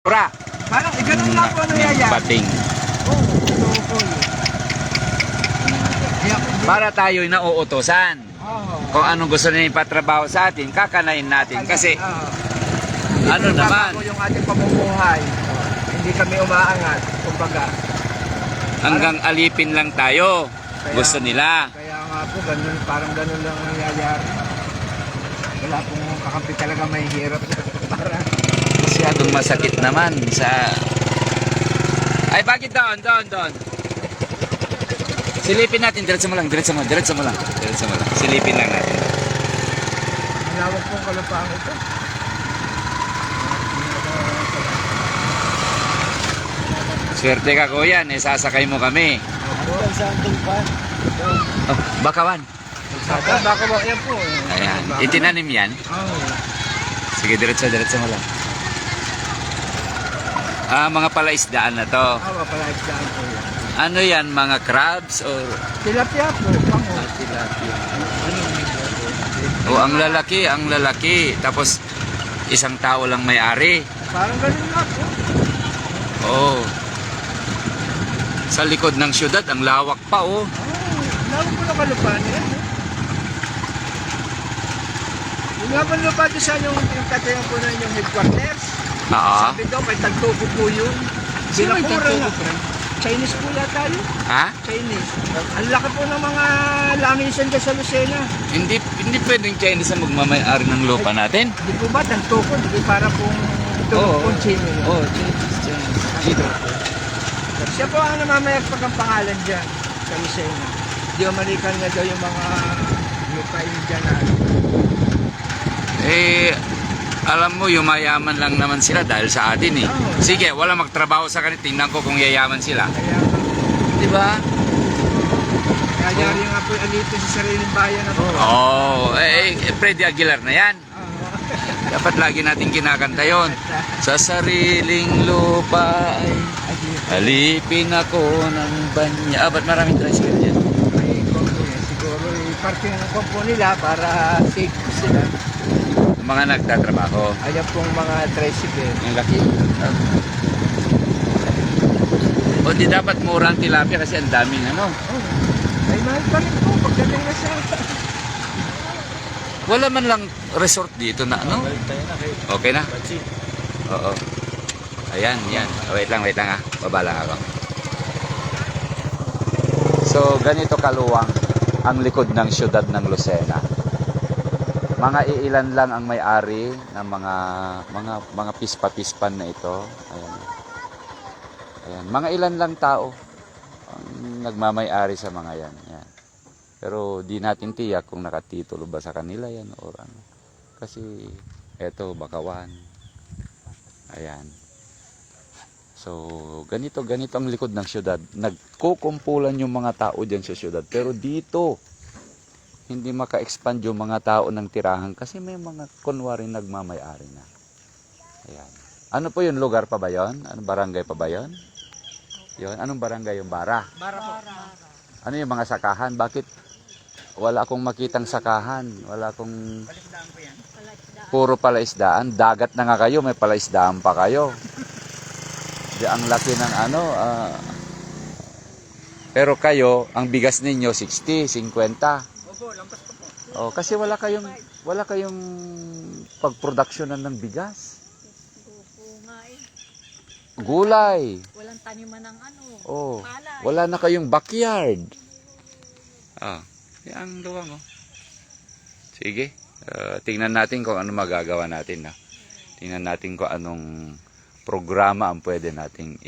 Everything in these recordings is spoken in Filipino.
Pra. Parang ganun lang po nangyayari. Bating. Oo, totoo po yun. Para tayo'y nauutosan. Oo. Kung anong gusto nila ipatrabaho sa atin, kakanain natin. Kasi, ano naman, Yung ating pamumuhay, hindi kami umaangat, kumbaga. hanggang alipin lang tayo. Gusto nila. Kaya nga po, ganun, parang ganun lang nangyayari. Wala pong kakampi talaga may hirap. Para Masyadong masakit naman sa... Ay, bakit doon? Silipin natin. Diretso mo lang. Silipin lang natin. malawak pong kalupaan ito. Swerte ka, kuya. Sasakay mo kami. Oh, bakawan. Baka ba, yan po. Ayan. Itinanim yan. Oo. Sige, diretso mo lang. Mga palaisdaan na to. Awa pala isdaan po yan. Ano yan, mga crabs or... Tilapia po, pango. tilapia. Ano O, ang lalaki. Tapos, isang tao lang may-ari. Parang ganun nga po. Oo. Sa likod ng syudad, ang lawak pa, oh. Lawak po na kalupaan yan. Yung nga po lupa doon sa yung pinagtatayan po na yung headquarters. Oo. Sabi daw, may tagtuko po yun. Sino may Binapura tagtuko, na. Chinese po yata yun. Ha? Chinese. Ang laki po ng mga langisan dyan sa Lucena. Hindi pwedeng Chinese ang magmamay-ari ng lupa natin. Hindi po ba tagtuko? Hindi para pong tumukong Chino. Oo, Chinese. Siya po ang namamayag pag ang pangalan dyan sa Lucena. Di American nga daw yung mga lupain dyan na Alam mo, yumayaman lang naman sila dahil sa atin, eh. Oo. Sige, wala magtrabaho sa kanila. Tingnan ko kung yayaman sila. kaya Di ba? kaya yari nga po yung alito sa sariling bayan na po. Freddy Aguilar na yan. Dapat lagi natin kinakanta yon. Sa sariling lupa ay alipin ako ng banya. Ba't maraming tricycle yan? May kompo yan. Siguro i-parking ang kompo nila para safe po sila. Mga nagtatrabaho. Ayan pong mga tricycle. Ang laki. O di dapat mura ang tilapia kasi ang daming ano. Ay mahal pa rin po pagdating na sa... Wala man lang resort dito na ano. Okay na? Oo. Ayan, yan. Wait lang Baba lang ako. So, ganito kaluwang ang likod ng syudad ng Lucena. Mga iilan lang ang may-ari ng mga pispa-pispan na ito. Ayan. Mga ilan lang tao ang nagmamay-ari sa mga yan. Ayan. Pero di natin tiyak kung nakatitulo ba sa kanila yan or ano. Kasi eto bakawan. Ayan. So, ganito ang likod ng syudad. Nagkukumpulan yung mga tao diyan sa syudad. Pero dito hindi maka-expand yung mga tao ng tirahan kasi may mga kunwari nagmamay-ari na. Ayan. Ano po yung lugar pa ba yun? Anong barangay pa ba yun? Yun. Anong barangay yung Bara? Bara po. Ano yung mga sakahan? Bakit wala akong makitang sakahan? Wala akong... Puro palaisdaan. Dagat na nga kayo, may palaisdaan pa kayo. Di ang laki ng ano. Pero kayo, ang bigas ninyo 60, 50. Opo, lampas pa po. Oh, kasi wala kayong pagproduksyonan ng bigas. Gulay. Walang taniman ng ano. Oh, palay. wala na kayong backyard. Yan ang luwang, oh. Sige, tingnan natin kung ano magagawa natin, na. Tingnan natin kung anong programa ang pwede nating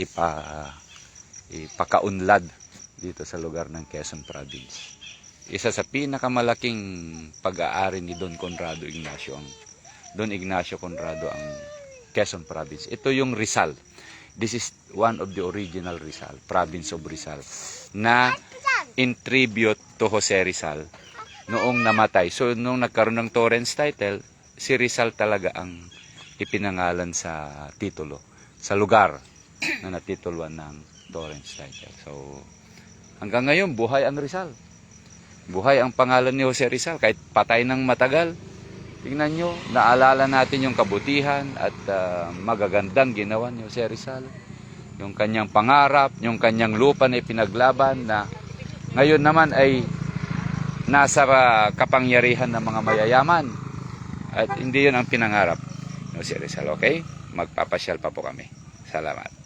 ipakaunlad dito sa lugar ng Quezon Province. Isa sa pinakamalaking pag-aari ni Don Ignacio Conrado ang Quezon Province. Ito yung Rizal. This is one of the original Rizal, province of Rizal, na in tribute to Jose Rizal noong namatay. So, noong nagkaroon ng Torrens title, si Rizal talaga ang ipinangalan sa titulo, sa lugar na natituluan ng Torrens title. So, hanggang ngayon, buhay ang Rizal. Buhay ang pangalan ni Jose Rizal, kahit patay ng matagal, Tingnan nyo, naalala natin yung kabutihan at magagandang ginawa ni Jose Rizal. Yung kanyang pangarap, yung kanyang lupa na ipinaglaban na ngayon naman ay nasa kapangyarihan ng mga mayayaman. At hindi yun ang pinangarap ni Jose Rizal, okay? Magpapasyal pa po kami. Salamat.